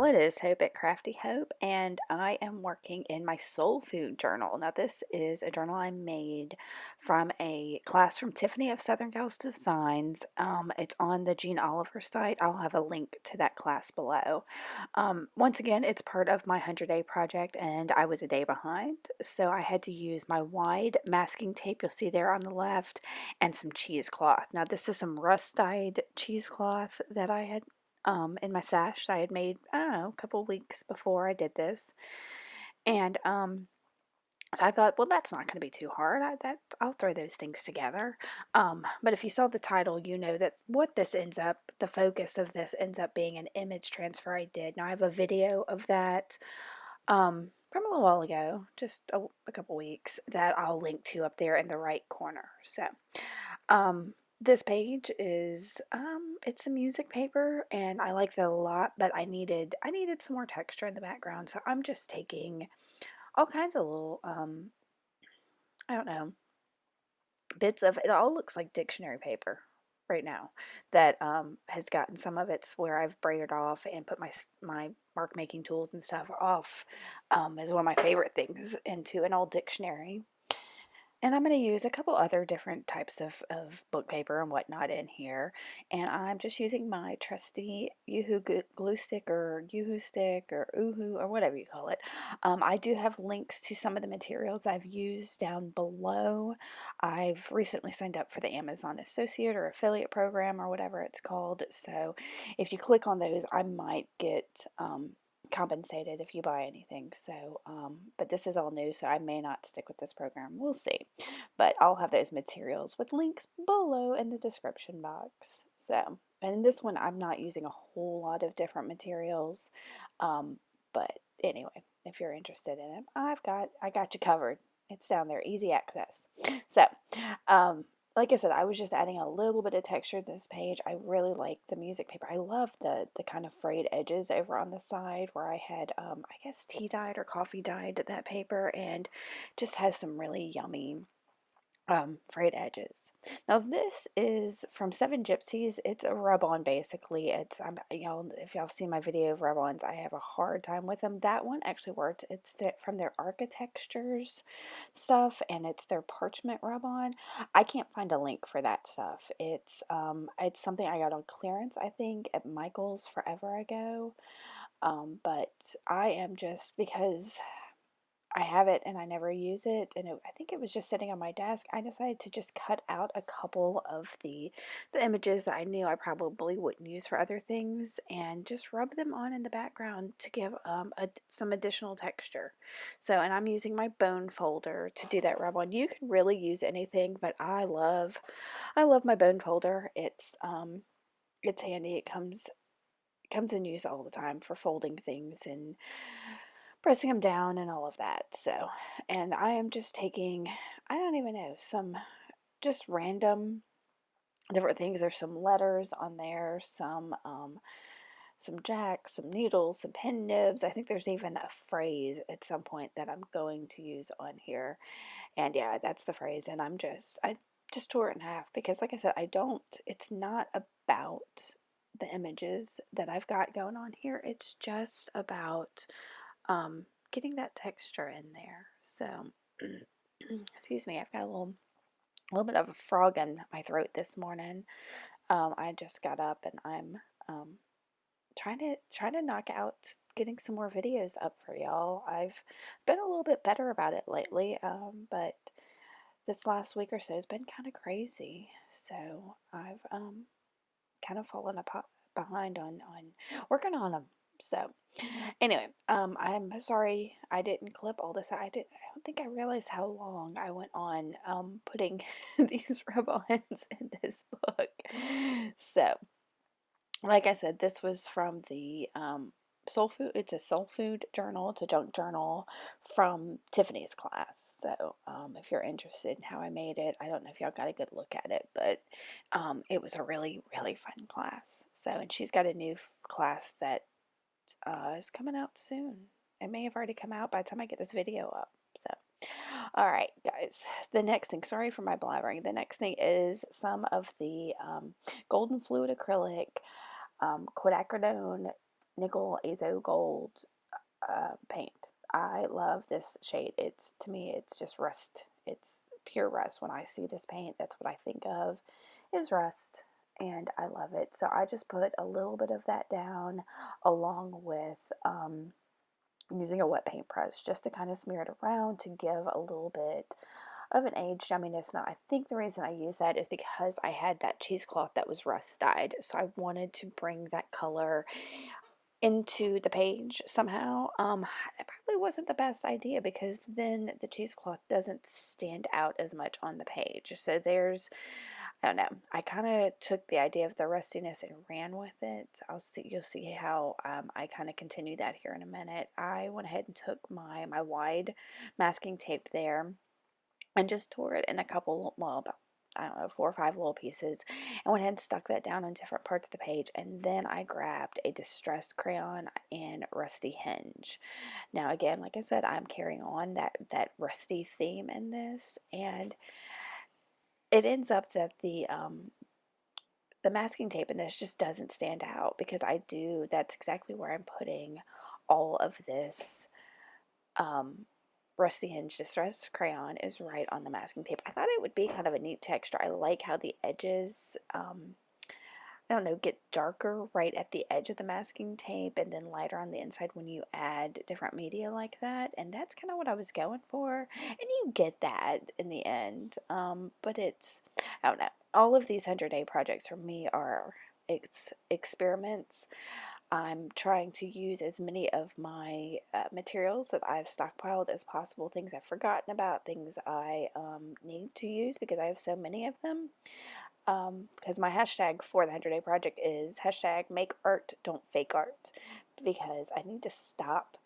y'all, it is Hope at Crafty Hope, and I am working in my soul food journal. Now, this is a journal I made from a class from Tiffany of Southern Gals Designs. It's on the Jean Oliver site. I'll have a link to that class below. Once again, it's part of my 100-day project, and I was a day behind, so I had to use my wide masking tape you'll see there on the left, and some cheesecloth. Now, this is some rust-dyed cheesecloth that I had in my stash I had made, I don't know, a couple weeks before I did this. And so I thought, well, that's not going to be too hard. I'll throw those things together. But if you saw the title, you know that the focus of this ends up being an image transfer I did. Now I have a video of that from a little while ago, just a couple weeks, that I'll link to up there in the right corner. So, this page is it's a music paper, and I like that a lot, but I needed some more texture in the background, so I'm just taking all kinds of little I don't know, bits of it. All looks like dictionary paper right now that has gotten, some of it's where I've braided off and put my mark making tools and stuff off, is one of my favorite things, into an old dictionary. And I'm going to use a couple other different types of book paper and whatnot in here. And I'm just using my trusty Yoo-Hoo glue stick, or Yoo-Hoo stick, or Oohoo, or whatever you call it. I do have links to some of the materials I've used down below. I've recently signed up for the Amazon Associate or Affiliate program, or whatever it's called. So if you click on those, I might get compensated if you buy anything. So but this is all new, so I may not stick with this program, we'll see. But I'll have those materials with links below in the description box. So, and this one I'm not using a whole lot of different materials, but anyway, if you're interested in it, I got you covered. It's down there, easy access. So like I said, I was just adding a little bit of texture to this page. I really like the music paper. I love the kind of frayed edges over on the side where I had, I guess, tea dyed or coffee dyed that paper, and just has some really yummy frayed edges. Now this is from Seven Gypsies. It's a rub-on basically. It's y'all, if y'all have seen my video of rub-ons, I have a hard time with them. That one actually worked. It's from their Architectures stuff, and it's their parchment rub-on. I can't find a link for that stuff. It's something I got on clearance, I think, at Michael's forever ago. But I am, just because I have it and I never use it, and I think it was just sitting on my desk, I decided to just cut out a couple of the images that I knew I probably wouldn't use for other things, and just rub them on in the background to give some additional texture. So, and I'm using my bone folder to do that rub on. You can really use anything, but I love my bone folder. It's handy. It comes in use all the time for folding things and pressing them down and all of that. So, and I am just taking, I don't even know, some just random different things. There's some letters on there, some jacks, some needles, some pen nibs. I think there's even a phrase at some point that I'm going to use on here. And yeah, that's the phrase. And I just tore it in half because, like I said, it's not about the images that I've got going on here. It's just about getting that texture in there. So, excuse me, I've got a little bit of a frog in my throat this morning. I just got up, and I'm trying to knock out getting some more videos up for y'all. I've been a little bit better about it lately, but this last week or so has been kind of crazy. So I've kind of fallen behind on working on them. So anyway, I'm sorry I didn't clip all this. I don't think I realized how long I went on putting these rub-ons in this book. So, like I said, this was from the soul food. It's a soul food journal. It's a junk journal from Tiffany's class. So if you're interested in how I made it, I don't know if y'all got a good look at it, but it was a really, really fun class. So, and she's got a new class that is coming out soon. It may have already come out by the time I get this video up. So, all right, guys. The next thing, sorry for my blabbering. The next thing is some of the golden fluid acrylic, quinacridone Nickel Azo Gold paint. I love this shade. To me, it's just rust. It's pure rust. When I see this paint, that's what I think of is rust, and I love it. So I just put a little bit of that down along with using a wet paintbrush just to kind of smear it around to give a little bit of an aged yumminess. Now, I think the reason I use that is because I had that cheesecloth that was rust dyed, so I wanted to bring that color into the page somehow. It probably wasn't the best idea because then the cheesecloth doesn't stand out as much on the page. So I don't know. I kind of took the idea of the rustiness and ran with it. You'll see how I kind of continue that here in a minute. I went ahead and took my wide masking tape there and just tore it in a couple, well, about, I don't know, 4 or 5 little pieces, and went ahead and stuck that down on different parts of the page. And then I grabbed a distressed crayon in Rusty Hinge. Now, again, like I said, I'm carrying on that rusty theme in this, and it ends up that the masking tape in this just doesn't stand out because that's exactly where I'm putting all of this Rusty Hinge Distress Crayon is right on the masking tape. I thought it would be kind of a neat texture. I like how the edges, I don't know, get darker right at the edge of the masking tape and then lighter on the inside when you add different media like that. And that's kind of what I was going for. And you get that in the end. But I don't know. All of these 100-day projects for me are experiments. I'm trying to use as many of my materials that I've stockpiled as possible, things I've forgotten about, things I need to use because I have so many of them. Because my hashtag for the 100-day project is hashtag make art, don't fake art, because I need to stop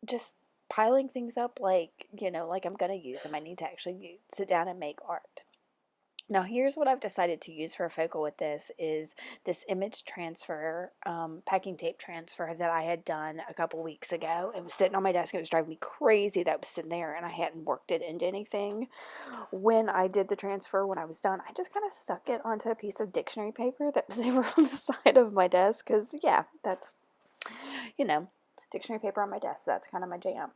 just piling things up like, like I'm going to use them. I need to actually sit down and make art. Now, here's what I've decided to use for a focal with this is this image transfer, packing tape transfer that I had done a couple weeks ago. It was sitting on my desk. It was driving me crazy that it was sitting there and I hadn't worked it into anything. When I did the transfer, when I was done, I just kind of stuck it onto a piece of dictionary paper that was over on the side of my desk because, yeah, that's, dictionary paper on my desk. That's kind of my jam.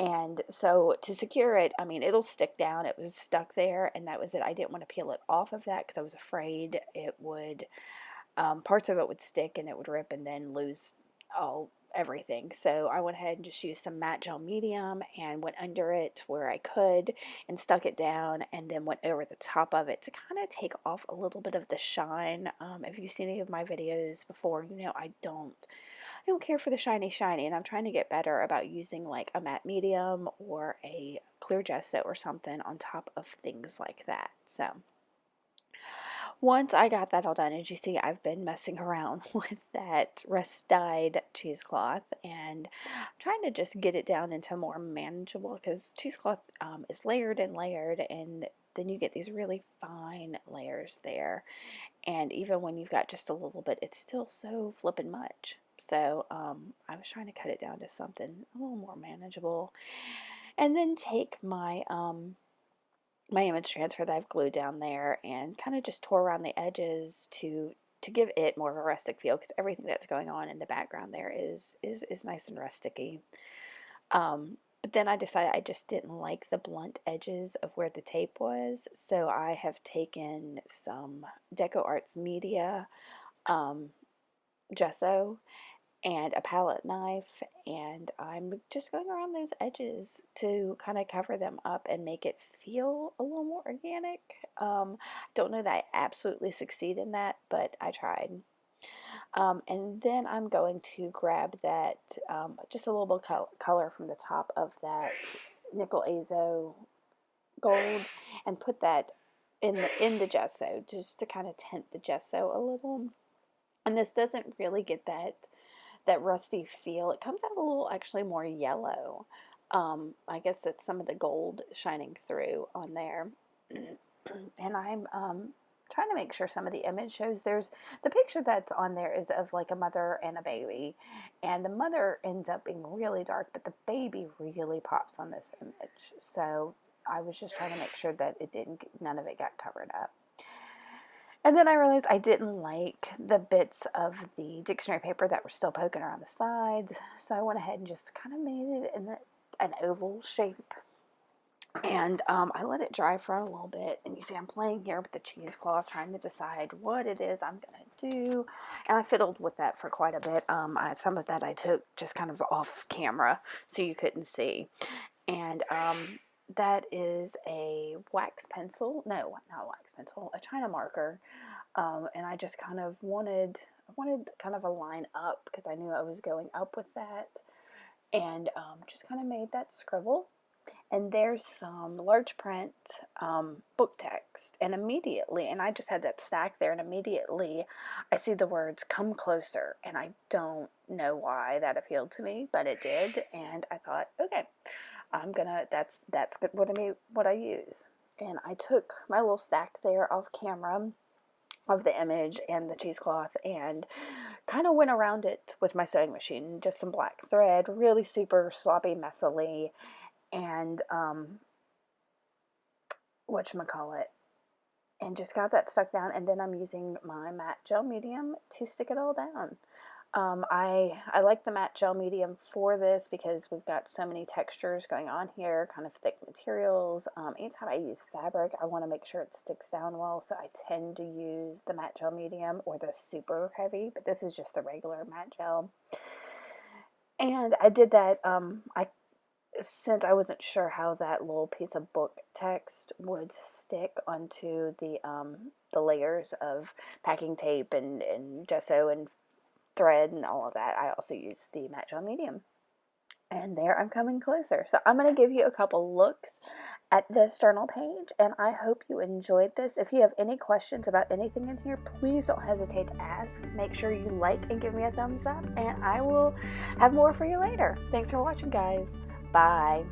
And so to secure it, I mean, it'll stick down. It was stuck there, and that was it. I didn't want to peel it off of that because I was afraid parts of it would stick and it would rip and then lose everything. So I went ahead and just used some matte gel medium and went under it where I could and stuck it down and then went over the top of it to kind of take off a little bit of the shine. If you've seen any of my videos before, I don't care for the shiny, and I'm trying to get better about using like a matte medium or a clear gesso or something on top of things like that. So once I got that all done, as you see, I've been messing around with that rust-dyed cheesecloth, and I'm trying to just get it down into more manageable because cheesecloth is layered and layered, and then you get these really fine layers there. And even when you've got just a little bit, it's still so flippin' much. So I was trying to cut it down to something a little more manageable, and then take my image transfer that I've glued down there and kind of just tore around the edges to give it more of a rustic feel because everything that's going on in the background there is nice and rusticy. But then I decided I just didn't like the blunt edges of where the tape was, so I have taken some Deco Arts Media gesso and a palette knife, and I'm just going around those edges to kind of cover them up and make it feel a little more organic. Don't know that I absolutely succeed in that, but I tried. And then I'm going to grab that, just a little bit of color from the top of that Nickel Azo Gold and put that in the gesso just to kind of tint the gesso a little. And this doesn't really get that rusty feel. It comes out a little actually more yellow. I guess it's some of the gold shining through on there. And I'm trying to make sure some of the image shows. There's the picture that's on there is of like a mother and a baby, and the mother ends up being really dark, but the baby really pops on this image. So I was just trying to make sure that none of it got covered up. And then I realized I didn't like the bits of the dictionary paper that were still poking around the sides, so I went ahead and just kind of made it in an oval shape. And I let it dry for a little bit, and you see I'm playing here with the cheesecloth, trying to decide what it is I'm going to do, and I fiddled with that for quite a bit. Some of that I took just kind of off camera, so you couldn't see. And that is a wax pencil, no, not wax pencil, a China marker, and I just kind of wanted kind of a line up, because I knew I was going up with that, and just kind of made that scribble. And there's some large print book text, and immediately, and I just had that stack there, and immediately I see the words "come closer," and I don't know why that appealed to me, but it did, and I thought, okay, that's what I use. And I took my little stack there off camera of the image and the cheesecloth, and kind of went around it with my sewing machine, just some black thread, really super sloppy, messily, and whatchamacallit, and just got that stuck down. And then I'm using my matte gel medium to stick it all down. I like the matte gel medium for this because we've got so many textures going on here, kind of thick materials. Anytime I use fabric, I want to make sure it sticks down well, so I tend to use the matte gel medium or the super heavy, but this is just the regular matte gel. And I did that, since I wasn't sure how that little piece of book text would stick onto the layers of packing tape and gesso and thread and all of that, I also used the matte gel medium. And there I'm coming closer. So I'm going to give you a couple looks at this journal page, and I hope you enjoyed this. If you have any questions about anything in here, please don't hesitate to ask. Make sure you like and give me a thumbs up, and I will have more for you later. Thanks for watching, guys. Bye.